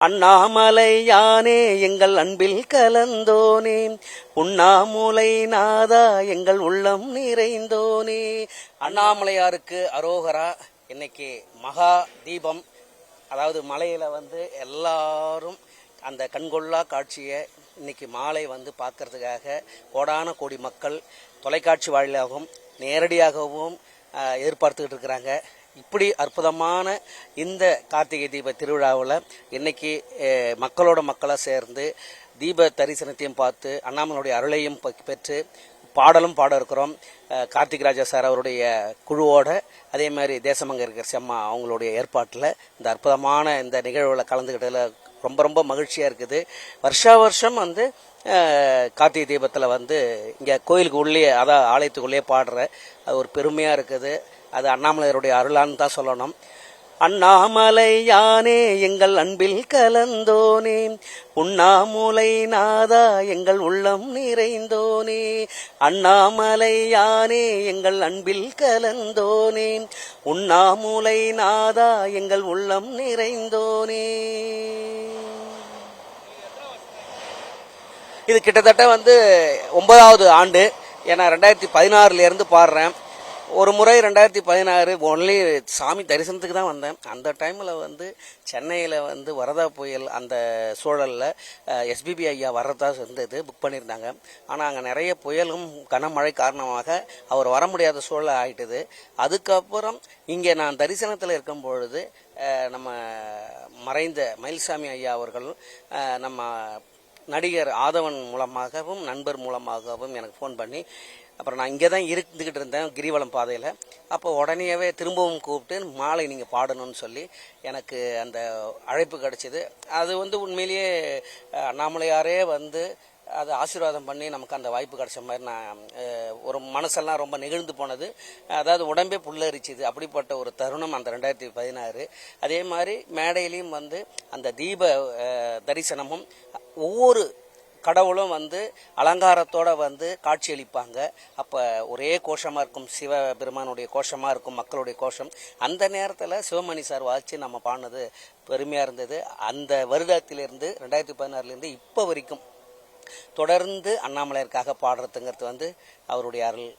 அண்ணாமலை யானே எங்கள் அன்பில் கலந்தோனே, உண்ணாமுலை நாதா எங்கள் உள்ளம் நிறைந்தோனே. அண்ணாமலையாருக்கு அரோகரா. இன்னைக்கு மகா தீபம், அதாவது மலையில எல்லாரும் அந்த கண்கொள்ளா காட்சியை இன்னைக்கு மாலை பார்க்கறதுக்காக கோடான கோடி மக்கள் தொலைக்காட்சி வாயிலாகவும் நேரடியாகவும் எதிர்பார்த்துக்கிட்டு இருக்கிறாங்க. இப்படி அற்புதமான இந்த கார்த்திகை தீப திருவிழாவில் இன்னைக்கு மக்களோட மக்களாக சேர்ந்து தீப தரிசனத்தையும் பார்த்து அண்ணாமலையுடைய அருளையும் பெற்று பாடலும் பாட இருக்கிறோம். கார்த்திக் ராஜா சார் அவருடைய குழுவோட, அதே மாதிரி தேசமங்க இருக்கிற செம்மா அவங்களுடைய ஏற்பாட்டில் இந்த அற்புதமான இந்த நிகழ்வில் கலந்துக்கிட்டதில் ரொம்ப ரொம்ப மகிழ்ச்சியாக இருக்குது. வருஷா வருஷம் கார்த்திகை தீபத்தில் இங்கே கோயிலுக்கு உள்ளே, அதாவது ஆலயத்துக்குள்ளேயே பாடுற அது ஒரு பெருமையாக இருக்குது. அது அண்ணாமலையருடைய அருளான்னு தான் சொல்லணும். அண்ணாமலை யானே எங்கள் அன்பில் கலந்தோனே, உண்ணாமுலை நாதா எங்கள் உள்ளம் நிறைந்தோனே. அண்ணாமலை யானே எங்கள் அன்பில் கலந்தோனே, உண்ணாமுலை நாதா எங்கள் உள்ளம் நிறைந்தோனே. இது கிட்டத்தட்ட 9வது ஆண்டு. ஏன்னா 2016 பாடுறேன். ஒரு முறை 2016 ஒன்லி சாமி தரிசனத்துக்கு தான் வந்தேன். அந்த டைமில் சென்னையில் வரதா புயல் அந்த சூழலில் எஸ்பிபி ஐயா வர்றதா இருந்தது, புக் பண்ணியிருந்தாங்க. ஆனால் அங்கே நிறைய புயலும் கனமழை காரணமாக அவர் வர முடியாத சூழல் ஆகிட்டுது. அதுக்கப்புறம் இங்கே நான் தரிசனத்தில் இருக்கும் பொழுது நம்ம மறைந்த மயில்சாமி ஐயா அவர்கள் நம்ம நடிகர் ஆதவன் மூலமாகவும் நண்பர் மூலமாகவும் எனக்கு ஃபோன் பண்ணி, அப்புறம் நான் இங்கே தான் இருந்துக்கிட்டு இருந்தேன் கிரிவலம் பாதையில். அப்போ உடனேவே திரும்பவும் கூப்பிட்டு மாலை நீங்கள் பாடணும்னு சொல்லி எனக்கு அந்த அழைப்பு கிடச்சிது. அது உண்மையிலேயே அண்ணாமலையாரே அது ஆசீர்வாதம் பண்ணி நமக்கு அந்த வாய்ப்பு கிடைச்ச மாதிரி நான் ஒரு மனசெல்லாம் ரொம்ப நெகிழ்ந்து போனது. அதாவது உடம்பே புல்லரிச்சுது. அப்படிப்பட்ட ஒரு தருணம் அந்த 2016. அதே மாதிரி மேடையிலையும் அந்த தீப தரிசனமும் ஒவ்வொரு கடவுளும் அலங்காரத்தோட காட்சியளிப்பாங்க. அப்போ ஒரே கோஷமாக இருக்கும், சிவபெருமானுடைய கோஷமாக இருக்கும், மக்களுடைய கோஷம். அந்த நேரத்தில் சிவமணி சார் வாய்ச்சி நம்ம பாடினது பெருமையாக இருந்தது. அந்த வருடத்திலிருந்து 2016 இப்போ வரைக்கும் தொடர்ந்து அண்ணாமலையருக்காக பாடுறதுங்கிறது அவருடைய அருள்.